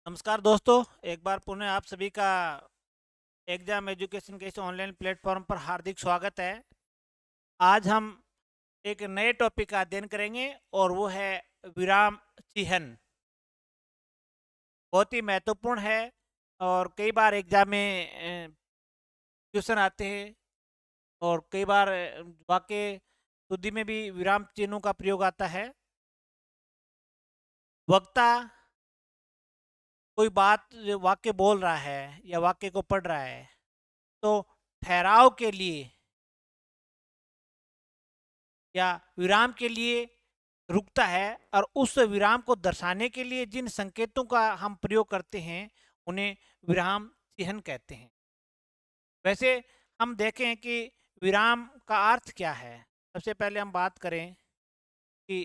नमस्कार दोस्तों, एक बार पुनः आप सभी का एग्जाम एजुकेशन के इस ऑनलाइन प्लेटफॉर्म पर हार्दिक स्वागत है। आज हम एक नए टॉपिक का अध्ययन करेंगे और वो है विराम चिह्न। बहुत ही महत्वपूर्ण है और कई बार एग्जाम में क्वेश्चन आते हैं और कई बार वाक्य शुद्धि में भी विराम चिन्हों का प्रयोग आता है। वक्ता कोई बात वाक्य बोल रहा है या वाक्य को पढ़ रहा है तो ठहराव के लिए या विराम के लिए रुकता है और उस विराम को दर्शाने के लिए जिन संकेतों का हम प्रयोग करते हैं उन्हें विराम चिह्न कहते हैं। वैसे हम देखें कि विराम का अर्थ क्या है। सबसे पहले हम बात करें कि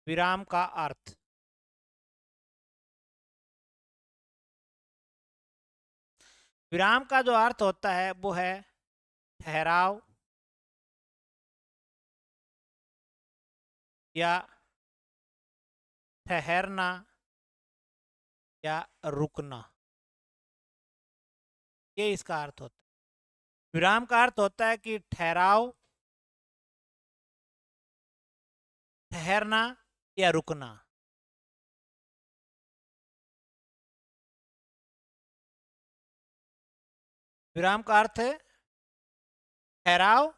विराम का अर्थ। विराम का जो अर्थ होता है वो है ठहराव या ठहरना या रुकना, ये इसका अर्थ होता है। विराम का अर्थ होता है कि ठहराव, ठहरना या रुकना। विराम का अर्थ है ठहराव,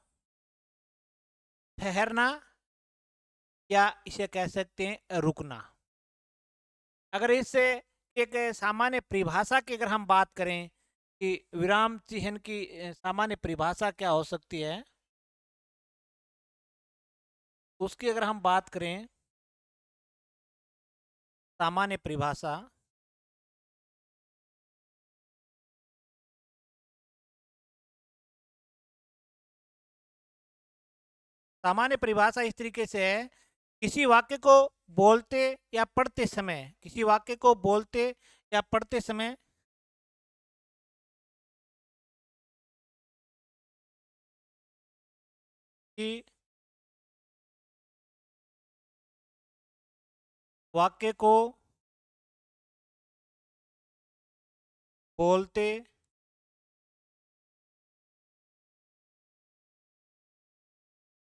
ठहरना या इसे कह सकते हैं रुकना। अगर इससे एक सामान्य परिभाषा की अगर हम बात करें कि विराम चिह्न की सामान्य परिभाषा क्या हो सकती है, उसकी अगर हम बात करें सामान्य परिभाषा, सामान्य परिभाषा इस तरीके से है, किसी वाक्य को बोलते या पढ़ते समय, किसी वाक्य को बोलते या पढ़ते समय कि वाक्य को बोलते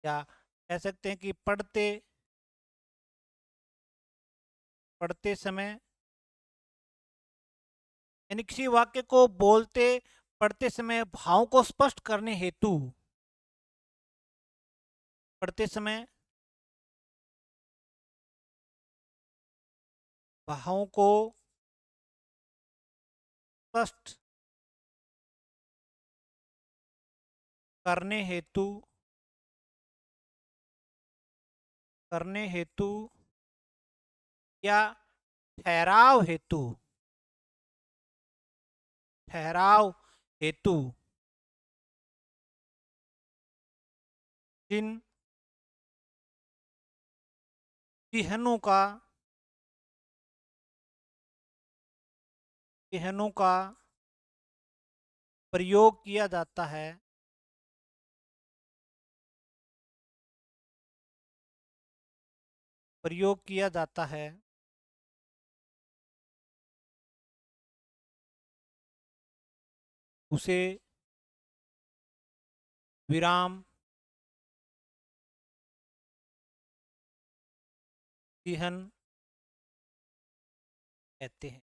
या कह सकते हैं कि पढ़ते पढ़ते समय, यानी किसी वाक्य को बोलते पढ़ते समय भावों को स्पष्ट करने हेतु, पढ़ते समय भावों को स्पष्ट करने हेतु, करने हेतु या ठहराव हेतु, ठहराव हेतु जिन चिन्हों का, चिन्हों का प्रयोग किया जाता है, प्रयोग किया जाता है, उसे विराम चिह्न कहते हैं।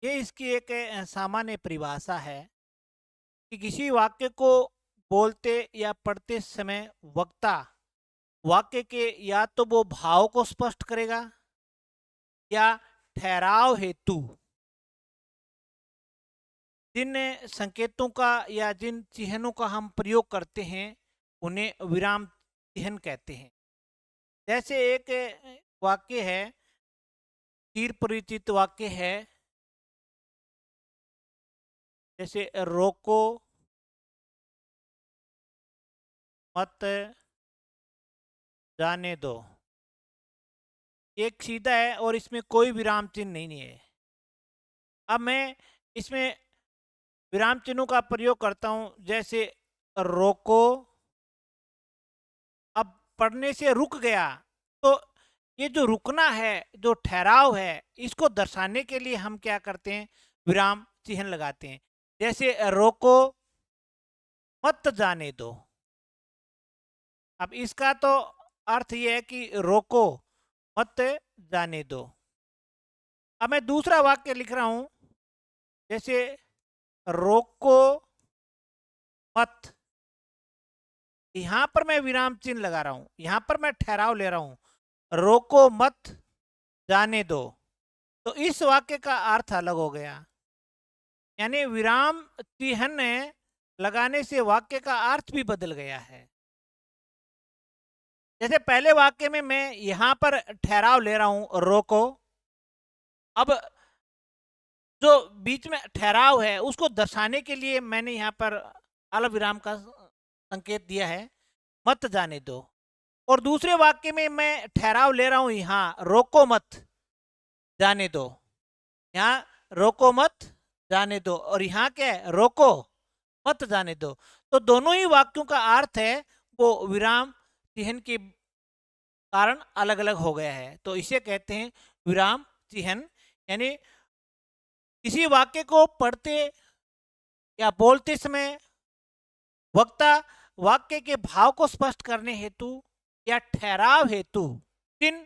ये इसकी एक सामान्य परिभाषा है कि किसी वाक्य को बोलते या पढ़ते समय वक्ता वाक्य के या तो वो भाव को स्पष्ट करेगा या ठहराव हेतु जिन संकेतों का या जिन चिन्हों का हम प्रयोग करते हैं उन्हें विराम चिह्न कहते हैं। जैसे एक वाक्य है, चिर परिचित वाक्य है, जैसे रोको मत जाने दो। एक सीधा है और इसमें कोई विराम चिन्ह नहीं है। अब मैं इसमें विराम चिन्हों का प्रयोग करता हूं, जैसे रोको। अब पढ़ने से रुक गया, तो ये जो रुकना है, जो ठहराव है, इसको दर्शाने के लिए हम क्या करते हैं, विराम चिन्ह लगाते हैं। जैसे रोको मत जाने दो। अब इसका तो अर्थ ये है कि रोको मत जाने दो। अब मैं दूसरा वाक्य लिख रहा हूं, जैसे रोको मत। यहां पर मैं विराम चिन्ह लगा रहा हूं, यहां पर मैं ठहराव ले रहा हूं, रोको मत जाने दो। तो इस वाक्य का अर्थ अलग हो गया, यानी विराम चिन्ह लगाने से वाक्य का अर्थ भी बदल गया है। जैसे पहले वाक्य में मैं यहां पर ठहराव ले रहा हूं, रोको। अब जो बीच में ठहराव है उसको दर्शाने के लिए मैंने यहाँ पर अल्प विराम का संकेत दिया है, मत जाने दो। और दूसरे वाक्य में मैं ठहराव ले रहा हूं, यहाँ रोको मत जाने दो। यहाँ रोको मत जाने दो और यहाँ क्या है, रोको मत जाने दो। तो दोनों ही वाक्यों का अर्थ है वो विराम चिन्ह के कारण अलग अलग हो गया है। तो इसे कहते हैं विराम चिन्ह। यानी किसी वाक्य को पढ़ते या बोलते समय वक्ता वाक्य के भाव को स्पष्ट करने हेतु या ठहराव हेतु जिन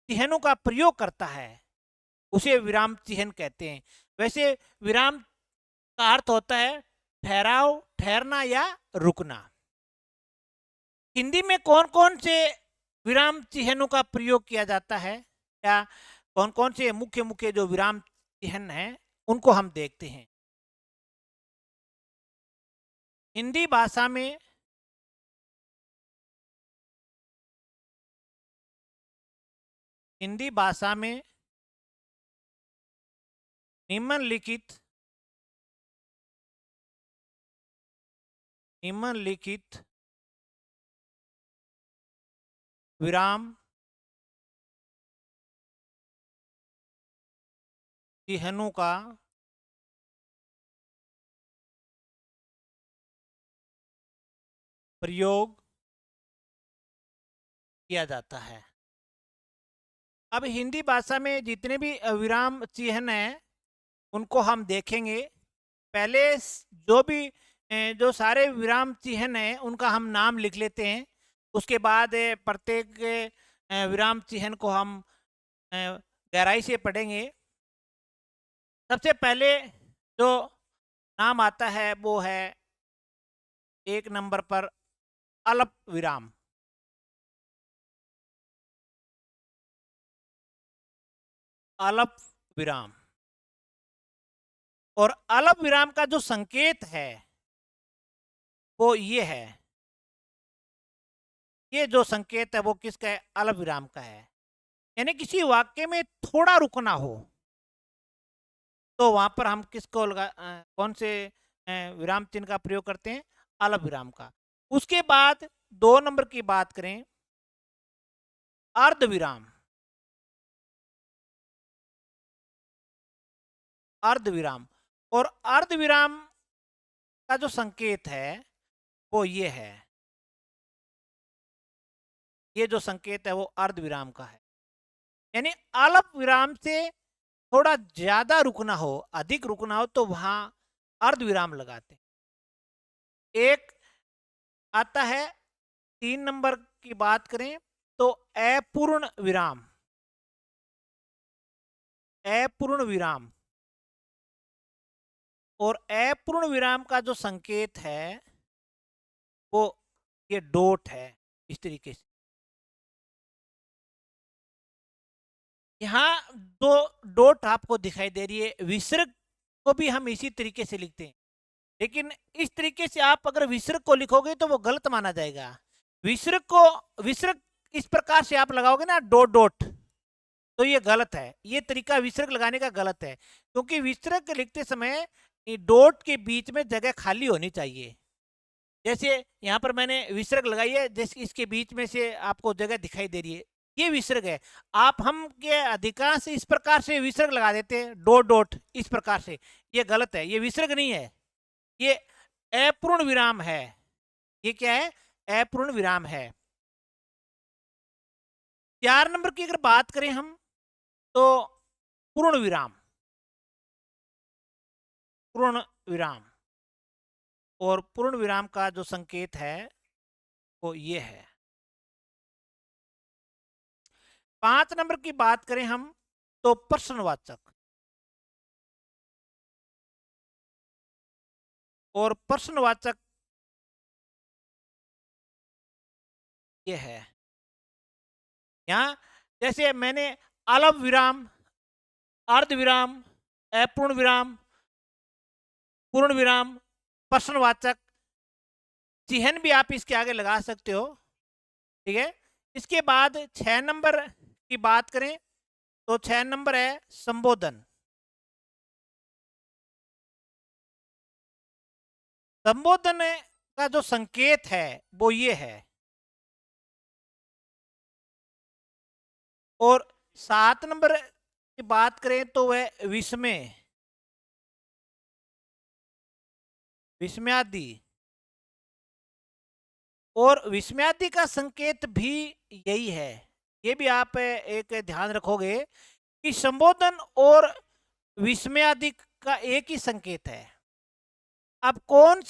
चिन्हों का प्रयोग करता है उसे विराम चिन्ह कहते हैं। वैसे विराम का अर्थ होता है ठहराव, ठहरना या रुकना। हिंदी में कौन कौन से विराम चिन्हों का प्रयोग किया जाता है, या कौन कौन से मुख्य मुख्य जो विराम चिन्ह हैं उनको हम देखते हैं। हिंदी भाषा में निम्नलिखित विराम चिन्हों का प्रयोग किया जाता है। अब हिंदी भाषा में जितने भी विराम चिन्ह हैं उनको हम देखेंगे। पहले जो सारे विराम चिन्ह हैं उनका हम नाम लिख लेते हैं। उसके बाद प्रत्येक विराम चिन्ह को हम गहराई से पढ़ेंगे। सबसे पहले जो नाम आता है वो है एक नंबर पर अल्प विराम। अल्प विराम और अल्प विराम का जो संकेत है वो ये है। ये जो संकेत है वो किसका है, अल्प विराम का है। यानी किसी वाक्य में थोड़ा रुकना हो तो वहां पर हम किसको कौन से विराम चिन्ह का प्रयोग करते हैं, अल्प विराम का। उसके बाद 2 नंबर की बात करें, अर्ध विराम। अर्ध विराम और अर्ध विराम का जो संकेत है वो ये है। ये जो संकेत है वो अर्ध विराम का है। यानी अल्प विराम से थोड़ा ज्यादा रुकना हो, अधिक रुकना हो तो वहां अर्ध विराम लगाते हैं। एक आता है 3 नंबर की बात करें तो अपूर्ण विराम। अपूर्ण विराम और अपूर्ण विराम का जो संकेत है वो ये डॉट है। इस तरीके से यहाँ 2 डॉट आपको दिखाई दे रही है। विसर्ग को भी हम इसी तरीके से लिखते हैं, लेकिन इस तरीके से आप अगर विसर्ग को लिखोगे तो वो गलत माना जाएगा। विसर्ग इस प्रकार से आप लगाओगे ना, डॉट डॉट, तो ये गलत है। ये तरीका विसर्ग लगाने का गलत है, क्योंकि विसर्ग लिखते समय डॉट के बीच में जगह खाली होनी चाहिए। जैसे यहाँ पर मैंने विसर्ग लगाई है, जैसे इसके बीच में से आपको जगह दिखाई दे रही है, ये विसर्ग है। हम के अधिकांश इस प्रकार से विसर्ग लगा देते हैं, डॉट डॉट इस प्रकार से। ये गलत है, ये विसर्ग नहीं है, ये अपूर्ण विराम है। ये क्या है? अपूर्ण विराम है। 4 नंबर की अगर बात करें हम, तो पूर्ण विराम, पूर्ण विराम। और पूर्ण विराम का जो संकेत है वो ये है। 5 नंबर की बात करें हम, तो प्रश्नवाचक। और प्रश्नवाचक ये है। यहाँ जैसे मैंने अलप विराम, अर्ध विराम, अपूर्ण विराम, पूर्ण विराम, प्रश्नवाचक, चिन्ह भी आप इसके आगे लगा सकते हो। ठीक है। इसके बाद 6 नंबर की बात करें, तो 6 नंबर है संबोधन। संबोधन का जो संकेत है वो ये है। और 7 नंबर की बात करें तो वह विस्मय, विस्मयादि। और विस्मयादि का संकेत भी यही है। ये भी आप एक ध्यान रखोगे कि संबोधन और विस्मयादि का एक ही संकेत है। अब कौन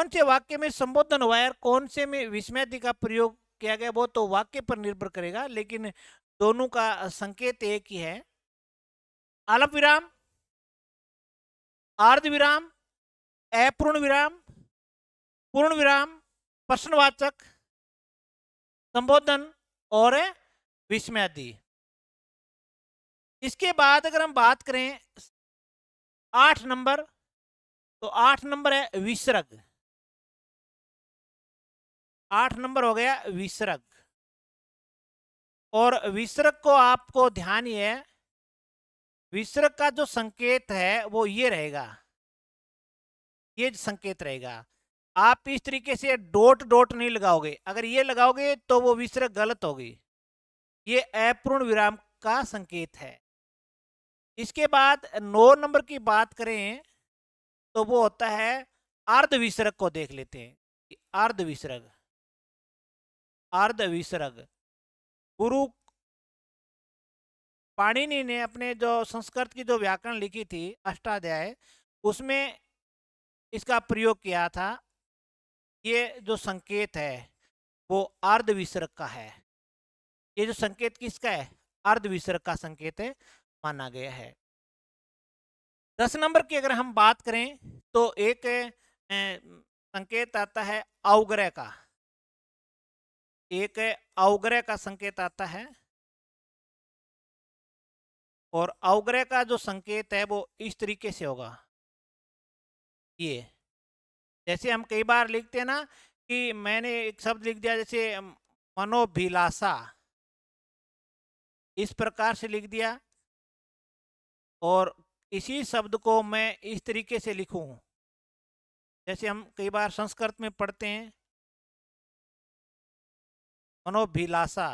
से वाक्य में संबोधन हुआ है और कौन से में विस्मयादि का प्रयोग किया गया, वो तो वाक्य पर निर्भर करेगा, लेकिन दोनों का संकेत एक ही है। अल्प विराम, अर्ध विराम, अपूर्ण विराम, पूर्ण विराम, प्रश्नवाचक, संबोधन और विस्मयादि। इसके बाद अगर हम बात करें 8 नंबर, तो 8 नंबर है विसर्ग। 8 नंबर हो गया विसर्ग। और विसर्ग को आपको ध्यान ये है, विसर्ग का जो संकेत है वो ये रहेगा, ये संकेत रहेगा। आप इस तरीके से डॉट डॉट नहीं लगाओगे, अगर ये लगाओगे तो वो विसर्ग गलत होगी। ये अपूर्ण विराम का संकेत है। इसके बाद 9 नंबर की बात करें तो वो होता है अर्ध विसर्ग को देख लेते हैं। अर्ध विसर्ग, अर्ध विसर्ग। गुरु पाणिनि ने अपने जो संस्कृत की जो व्याकरण लिखी थी अष्टाध्याय, उसमें इसका प्रयोग किया था। ये जो संकेत है वो अर्ध विसर्ग का है। ये जो संकेत किसका है? अर्ध विसर्ग का संकेत है, माना गया है। 10 नंबर की अगर हम बात करें तो एक संकेत आता है अवग्रह का। एक अवग्रह का संकेत आता है। और अवग्रह का जो संकेत है वो इस तरीके से होगा। ये जैसे हम कई बार लिखते हैं ना कि मैंने एक शब्द लिख दिया, जैसे मनोभिलाषा, इस प्रकार से लिख दिया। और इसी शब्द को मैं इस तरीके से लिखूं, जैसे हम कई बार संस्कृत में पढ़ते हैं मनोभिलाषा।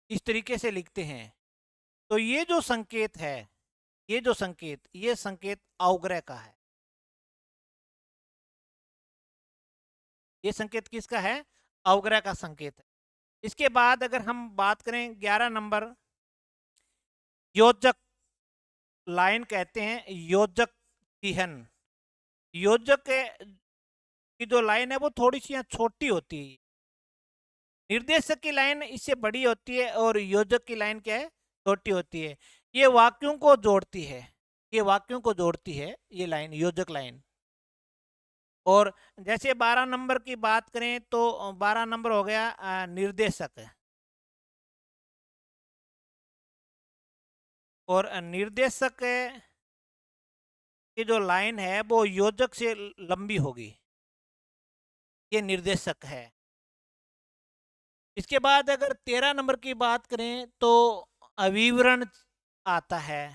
इस तरीके से लिखते हैं। तो ये जो संकेत है, ये जो संकेत, ये संकेत अवग्रह का है। ये संकेत किसका है? अवग्रह का संकेत है। इसके बाद अगर हम बात करें 11 नंबर, योजक लाइन कहते हैं, योजक चिह्न। योजक की जो लाइन है वो थोड़ी सी यहाँ छोटी होती है। निर्देशक की लाइन इससे बड़ी होती है और योजक की लाइन क्या है? छोटी होती है। ये वाक्यों को जोड़ती है, ये वाक्यों को जोड़ती है ये लाइन, योजक लाइन। और जैसे 12 नंबर की बात करें तो 12 नंबर हो गया निर्देशक। और निर्देशक की जो लाइन है वो योजक से लंबी होगी। ये निर्देशक है। इसके बाद अगर 13 नंबर की बात करें तो अविवरण आता है।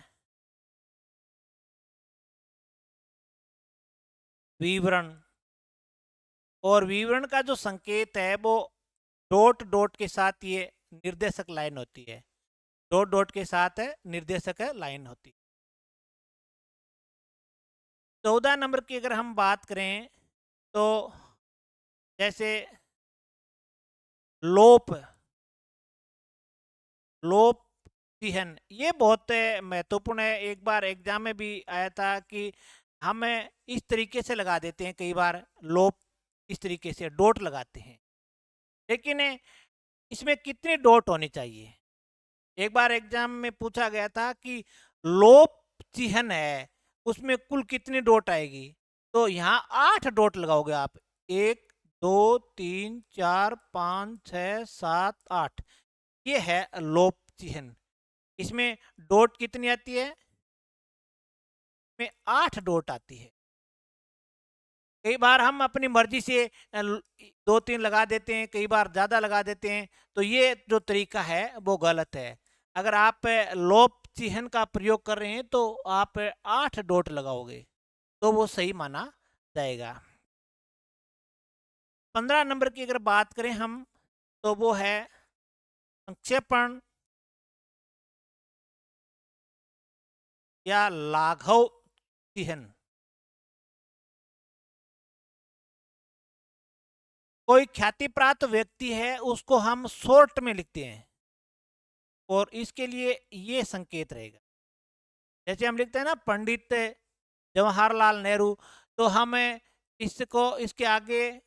विवरण। और विवरण का जो संकेत है वो डॉट डॉट के साथ ये निर्देशक लाइन होती है। डॉट डॉट के साथ निर्देशक लाइन होती है। 14 नंबर की अगर हम बात करें तो जैसे लोप, लोप चिह्न, ये बहुत महत्वपूर्ण है। एक बार एग्जाम में भी आया था कि हम इस तरीके से लगा देते हैं, कई बार लोप इस तरीके से डॉट लगाते हैं, लेकिन इसमें कितने डॉट होने चाहिए। एक बार एग्जाम में पूछा गया था कि लोप चिह्न है उसमें कुल कितनी डॉट आएगी, तो यहाँ 8 डॉट लगाओगे आप। 1 2 3 4 5 6 7 8, ये है लोप चिह्न। इसमें डॉट कितनी आती है, इसमें 8 डॉट आती है। कई बार हम अपनी मर्जी से 2 3 लगा देते हैं, कई बार ज्यादा लगा देते हैं, तो ये जो तरीका है वो गलत है। अगर आप लोप चिह्न का प्रयोग कर रहे हैं तो आप 8 डॉट लगाओगे तो वो सही माना जाएगा। 15 नंबर की अगर बात करें हम तो वो है संक्षेपण या लाघव चिह्न। कोई ख्याति प्राप्त व्यक्ति है उसको हम शॉर्ट में लिखते हैं और इसके लिए ये संकेत रहेगा। जैसे हम लिखते हैं ना पंडित जवाहरलाल नेहरू, तो हम इसको इसके आगे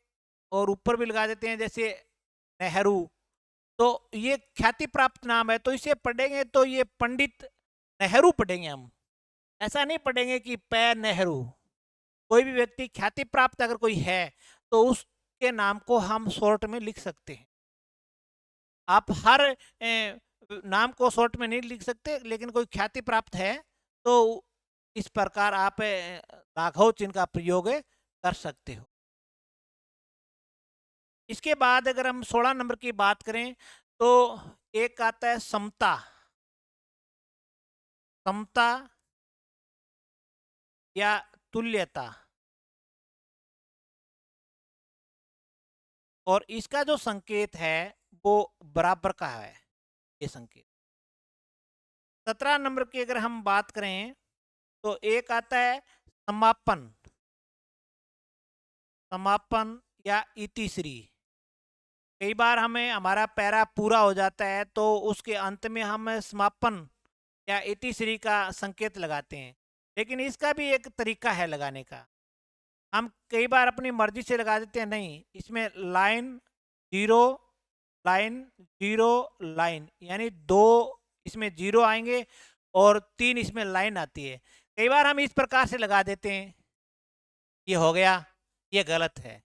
और ऊपर भी लगा देते हैं, जैसे नेहरू, तो ये ख्याति प्राप्त नाम है तो इसे पढ़ेंगे तो ये पंडित नेहरू पढ़ेंगे हम, ऐसा नहीं पढ़ेंगे कि पै नेहरू। कोई भी व्यक्ति ख्याति प्राप्त अगर कोई है तो उसके नाम को हम शॉर्ट में लिख सकते हैं। आप हर नाम को शॉर्ट में नहीं लिख सकते, लेकिन कोई ख्याति प्राप्त है तो इस प्रकार आप लाघव चिन्ह का प्रयोग कर सकते हो। इसके बाद अगर हम 16 नंबर की बात करें तो एक आता है समता। समता या तुल्यता, और इसका जो संकेत है वो बराबर का है, ये संकेत। 17 नंबर की अगर हम बात करें तो एक आता है समापन, समापन या इतिश्री। कई बार हमें हमारा पैरा पूरा हो जाता है तो उसके अंत में हम समापन या इतिश्री का संकेत लगाते हैं, लेकिन इसका भी एक तरीका है लगाने का। हम कई बार अपनी मर्जी से लगा देते हैं, नहीं, इसमें line zero, line zero, line, यानी 2 इसमें जीरो आएंगे और 3 इसमें लाइन आती है। कई बार हम इस प्रकार से लगा देते हैं, ये हो गया, ये गलत है।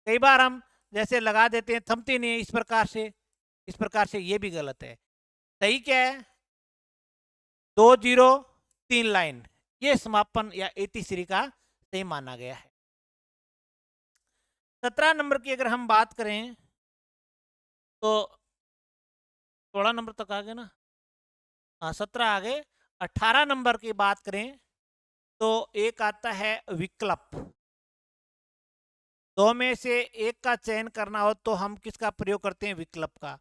कई बार हम जैसे लगा देते हैं थमती नहीं है इस प्रकार से, इस प्रकार से ये भी गलत है। सही क्या है, 2 जीरो 3 लाइन, ये समापन या इतिश्री का सही माना गया है। 17 नंबर की अगर हम बात करें तो 16 नंबर तक आ गए ना, हाँ 17 आ गए। 18 नंबर की बात करें तो एक आता है विकल्प। दो में से एक का चयन करना हो तो हम किसका प्रयोग करते हैं, विकल्प का।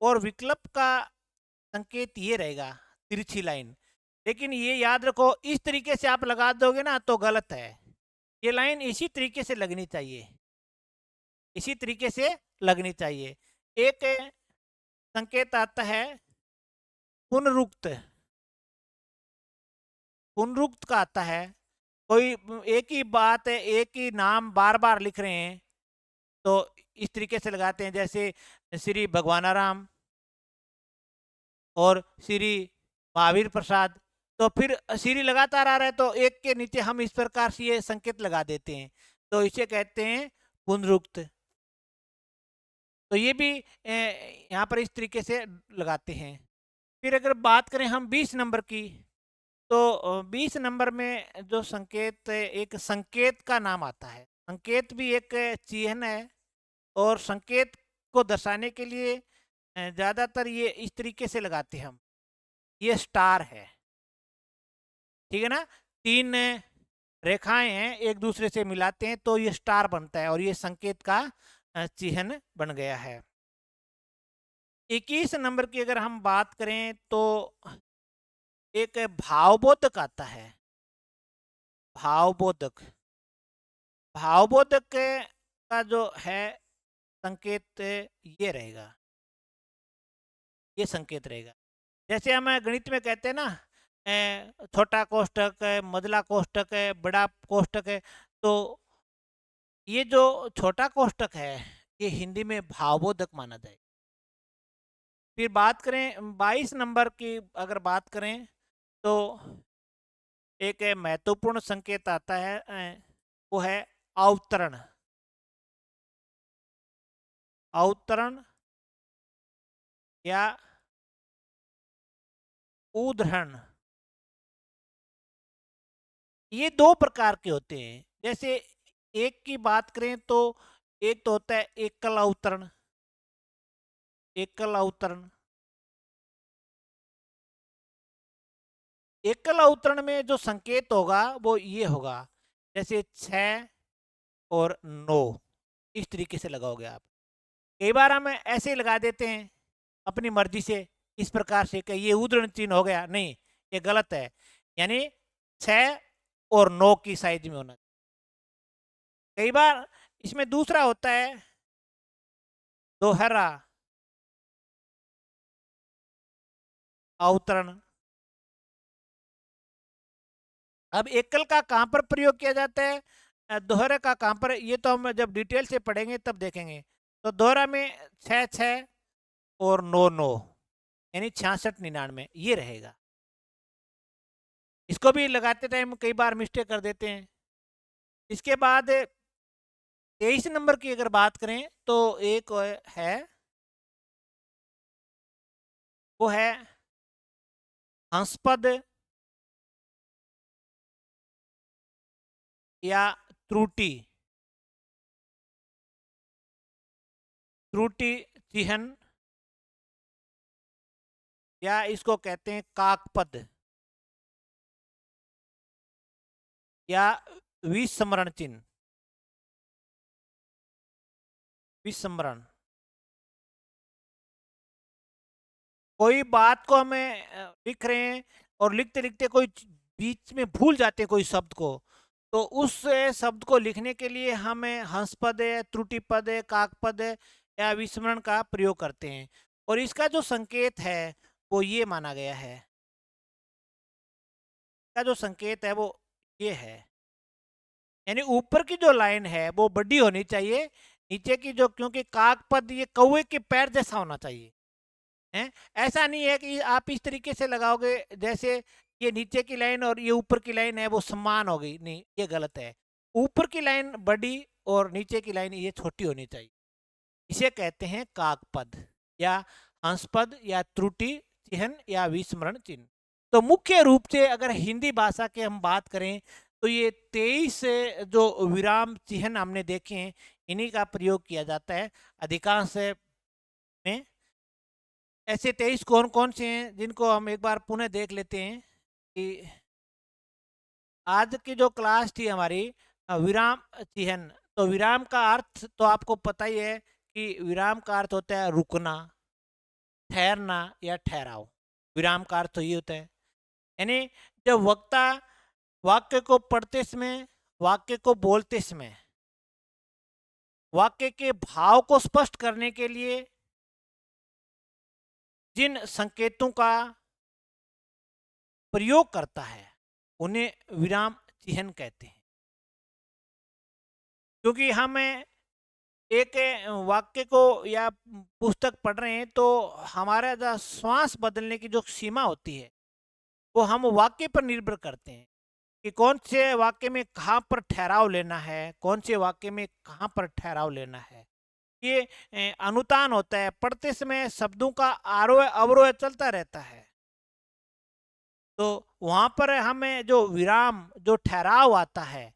और विकल्प का संकेत ये रहेगा तिरछी लाइन, लेकिन ये याद रखो इस तरीके से आप लगा दोगे ना तो गलत है। ये लाइन इसी तरीके से लगनी चाहिए, इसी तरीके से लगनी चाहिए। एक संकेत आता है पुनरुक्त, पुनरुक्त का आता है, कोई एक ही बात है, एक ही नाम बार बार लिख रहे हैं तो इस तरीके से लगाते हैं, जैसे श्री भगवानाराम और श्री महावीर प्रसाद, तो फिर श्री लगातार आ रहा है तो एक के नीचे हम इस प्रकार से ये संकेत लगा देते हैं, तो इसे कहते हैं पुनरुक्त। तो ये भी यहाँ पर इस तरीके से लगाते हैं। फिर अगर बात करें हम 20 नंबर की तो 20 नंबर में जो संकेत, एक संकेत का नाम आता है। संकेत भी एक चिन्ह है और संकेत को दर्शाने के लिए ज़्यादातर ये इस तरीके से लगाते हैं हम, ये स्टार है, ठीक है ना। 3 रेखाएं हैं एक दूसरे से मिलाते हैं तो ये स्टार बनता है और ये संकेत का चिन्ह बन गया है। 21 नंबर की अगर हम बात करें तो एक भावबोधक आता है। भावबोधक। भावबोधक का जो है संकेत ये रहेगा, ये संकेत रहेगा। जैसे हम गणित में कहते हैं ना, छोटा कोष्ठक है, मझला कोष्ठक है, बड़ा कोष्ठक है। तो ये जो छोटा कोष्ठक है ये हिंदी में भावबोधक माना जाए। फिर बात करें 22 नंबर की, अगर बात करें तो एक महत्वपूर्ण संकेत आता है, वो है अवतरण। अवतरण या उद्धरण, ये दो प्रकार के होते हैं। जैसे एक की बात करें तो एक तो होता है एकल अवतरण। एकल अवतरण, एकल अवतरण में जो संकेत होगा वो ये होगा, जैसे 6 और 9, इस तरीके से लगाओगे आप। कई बार हम ऐसे ही लगा देते हैं अपनी मर्जी से, इस प्रकार से कि ये उद्धरण चिन्ह हो गया, नहीं, ये गलत है। यानी 6 और 9 की साइज में होना। कई बार इसमें दूसरा होता है दोहरा अवतरण। अब एकल का कहां पर प्रयोग किया जाता है, दोहरे का कहां पर, ये तो हम जब डिटेल से पढ़ेंगे तब देखेंगे। तो दोहरा में 6 6 और 9 9, यानी 66 99 ये रहेगा। इसको भी लगाते टाइम कई बार मिस्टेक कर देते हैं। इसके बाद 23 नंबर की अगर बात करें तो एक है, वो है हंसपद या त्रुटि। त्रुटि चिन्ह, या इसको कहते हैं काकपद या विस्मरण चिन्ह। विस्मरण, कोई बात को हमें लिख रहे हैं और लिखते लिखते कोई बीच में भूल जाते हैं कोई शब्द को, तो उस शब्द को लिखने के लिए हमें हंसपद है, त्रुटिपद है, काकपद है या विस्मरण का प्रयोग करते हैं। और इसका जो संकेत है वो ये माना गया है, इसका जो संकेत है वो ये है, यानी ऊपर की जो लाइन है वो बड़ी होनी चाहिए, नीचे की जो, क्योंकि काकपद ये कौवे के पैर जैसा होना चाहिए है। ऐसा नहीं है कि आप इस तरीके से लगाओगे जैसे ये नीचे की लाइन और ये ऊपर की लाइन है वो समान हो गई, नहीं, ये गलत है। ऊपर की लाइन बड़ी और नीचे की लाइन ये छोटी होनी चाहिए। इसे कहते हैं काकपद या हंसपद या त्रुटि चिन्ह या विस्मरण चिन्ह। तो मुख्य रूप से अगर हिंदी भाषा के हम बात करें तो ये 23 जो विराम चिन्ह हमने देखे हैं इन्हीं का प्रयोग किया जाता है अधिकांश में। ऐसे 23 कौन कौन से हैं जिनको हम एक बार पुनः देख लेते हैं कि आज की जो क्लास थी हमारी विराम चिन्ह। तो विराम का अर्थ तो आपको पता ही है कि विराम का अर्थ होता है रुकना, ठहरना या ठहराव। विराम का अर्थ तो ये होता है, यानी जब वक्ता वाक्य को पढ़ते समय, वाक्य को बोलते समय, वाक्य के भाव को स्पष्ट करने के लिए जिन संकेतों का प्रयोग करता है उन्हें विराम चिन्ह कहते हैं। क्योंकि हम एक वाक्य को या पुस्तक पढ़ रहे हैं तो हमारा जो श्वास बदलने की जो सीमा होती है वो हम वाक्य पर निर्भर करते हैं कि कौन से वाक्य में कहाँ पर ठहराव लेना है, कौन से वाक्य में कहाँ पर ठहराव लेना है। ये अनुतान होता है, पढ़ते समय शब्दों का आरोह अवरोह चलता रहता है। तो वहां पर हमें जो विराम, जो ठहराव आता है,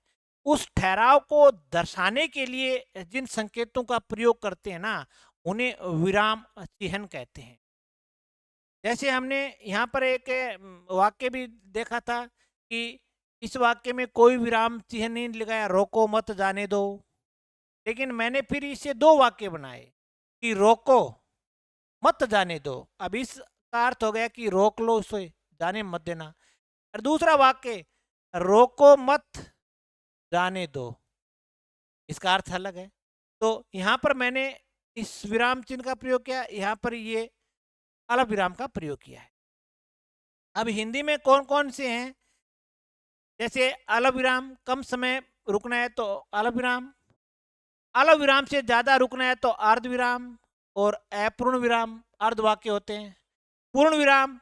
उस ठहराव को दर्शाने के लिए जिन संकेतों का प्रयोग करते हैं ना उन्हें विराम चिन्ह कहते हैं। जैसे हमने यहाँ पर एक वाक्य भी देखा था कि इस वाक्य में कोई विराम चिन्ह नहीं लगाया, रोको मत जाने दो। लेकिन मैंने फिर इसे दो वाक्य बनाए कि रोको मत जाने दो। अब इसका अर्थ हो गया कि रोक लो उसे, जाने मत देना। और दूसरा वाक्य रोको मत जाने दो, इसका अर्थ अलग है। तो यहाँ पर मैंने इस विराम चिन्ह का प्रयोग किया, यहाँ पर ये अल्प विराम का प्रयोग किया है। अब हिंदी में कौन कौन से हैं, जैसे अल्प विराम, कम समय रुकना है तो अल्प विराम, अल्प विराम से ज्यादा रुकना है तो अर्ध विराम, और अपूर्ण विराम अर्ध वाक्य होते हैं। पूर्ण विराम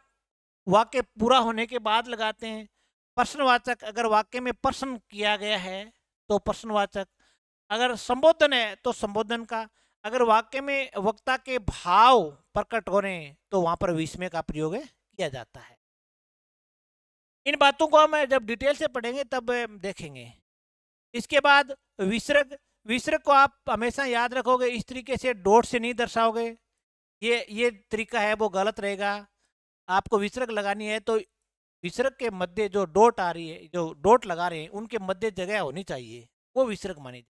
वाक्य पूरा होने के बाद लगाते हैं। प्रश्नवाचक, अगर वाक्य में प्रश्न किया गया है तो प्रश्नवाचक, अगर संबोधन है तो संबोधन का, अगर वाक्य में वक्ता के भाव प्रकट हो रहे हैं तो वहां पर विस्मय का प्रयोग किया जाता है। इन बातों को हम जब डिटेल से पढ़ेंगे तब देखेंगे। इसके बाद विसर्ग, विसर्ग को आप हमेशा याद रखोगे, इस तरीके से डॉट से नहीं दर्शाओगे, ये तरीका है वो गलत रहेगा। आपको विसर्ग लगानी है तो विसर्ग के मध्य जो डॉट आ रही है, जो डॉट लगा रहे हैं उनके मध्य जगह होनी चाहिए, वो विसर्ग मानी जाए।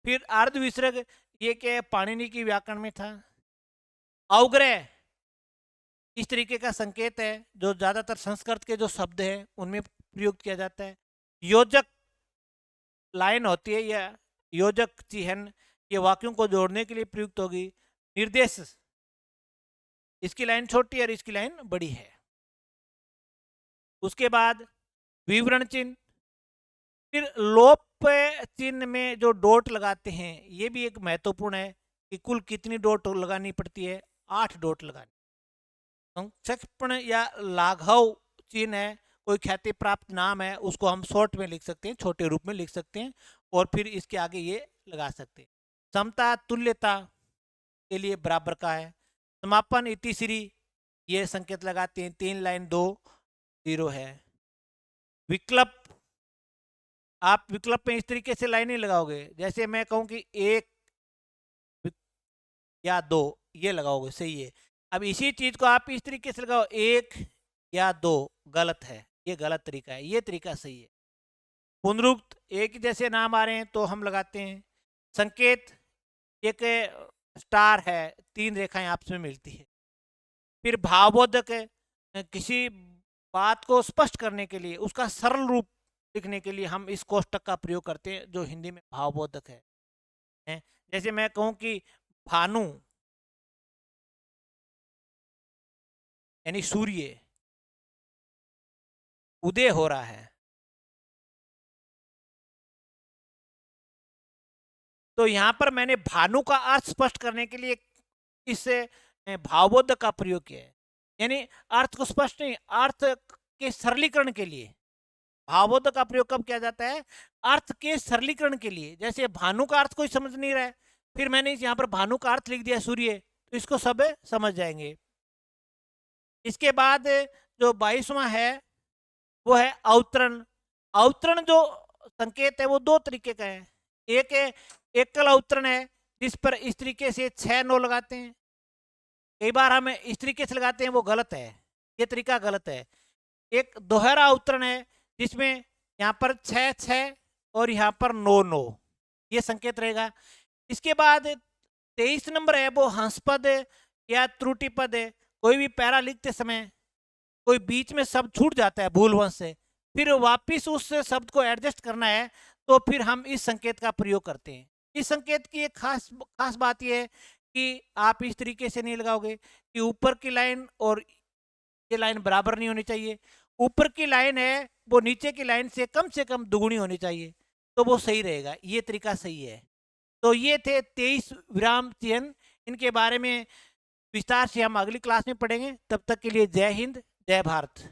फिर अर्ध विसर्ग, ये क्या पाणिनि की व्याकरण में था। अवग्रह इस तरीके का संकेत है जो ज्यादातर संस्कृत के जो शब्द हैं उनमें प्रयोग किया जाता है। योजक लाइन होती है या योजक चिन्ह, ये वाक्यों को जोड़ने के लिए प्रयुक्त होगी। निर्देश, इसकी लाइन छोटी है और इसकी लाइन बड़ी है। उसके बाद विवरण चिन्ह, फिर लोप चिन्ह में जो डॉट लगाते हैं ये भी एक महत्वपूर्ण है कि कुल कितनी डॉट लगानी पड़ती है, 8 डॉट लगानी। संक्षेपण या लाघव चिन्ह है, कोई ख्याति प्राप्त नाम है उसको हम शॉर्ट में लिख सकते हैं, छोटे रूप में लिख सकते हैं, और फिर इसके आगे ये लगा सकते हैं। समता तुल्यता के लिए बराबर का है। समापन इतिश्री, ये संकेत लगाते हैं, 3 लाइन 2 0 है। विकल्प, आप विकल्प में इस तरीके से लाइन नहीं लगाओगे, जैसे मैं कहूं कि 1 या 2 ये लगाओगे, सही है। अब इसी चीज को आप इस तरीके से लगाओ 1 या 2, गलत है, ये गलत तरीका है, ये तरीका सही है। पुनरुक्त, एक जैसे नाम आ रहे हैं तो हम लगाते हैं। संकेत, एक स्टार है, 3 रेखाएं आपस में मिलती है। फिर भावबोधक, किसी बात को स्पष्ट करने के लिए, उसका सरल रूप लिखने के लिए हम इस कोष्टक का प्रयोग करते हैं जो हिंदी में भावबोधक है। जैसे मैं कहूं कि भानु यानी सूर्य, उदय हो रहा है, तो यहां पर मैंने भानु का अर्थ स्पष्ट करने के लिए इस भावबोधक का प्रयोग किया है। यानी अर्थ को स्पष्ट नहीं, अर्थ के सरलीकरण के लिए भावबोधक का प्रयोग कब किया जाता है, अर्थ के सरलीकरण के लिए। जैसे भानु का अर्थ कोई समझ नहीं रहा है, फिर मैंने यहाँ पर भानु का अर्थ लिख दिया सूर्य, तो इसको सब समझ जाएंगे। इसके बाद जो 22वां है वो है अवतरण। अवतरण जो संकेत है वो 2 तरीके का है। एक है एकल अवतरण है, जिस पर इस तरीके से 6 9 लगाते हैं। कई बार हम इस तरीके से लगाते हैं, वो गलत है, ये तरीका गलत है। एक दोहरा अवतरण है जिसमें यहाँ पर 6 6 और यहाँ पर 9 9, ये संकेत रहेगा। इसके बाद 23 नंबर है वो हंसपद या त्रुटि पद है। कोई भी पैरा लिखते समय कोई बीच में शब्द छूट जाता है भूलवश से, फिर वापिस उस शब्द को एडजस्ट करना है तो फिर हम इस संकेत का प्रयोग करते हैं। इस संकेत की एक खास बात यह है कि आप इस तरीके से नहीं लगाओगे कि ऊपर की लाइन और ये लाइन बराबर नहीं होनी चाहिए। ऊपर की लाइन है वो नीचे की लाइन से कम दुगुनी होनी चाहिए, तो वो सही रहेगा, ये तरीका सही है। तो ये थे 23 विराम चिन्ह। इनके बारे में विस्तार से हम अगली क्लास में पढ़ेंगे। तब तक के लिए जय हिंद, जय भारत।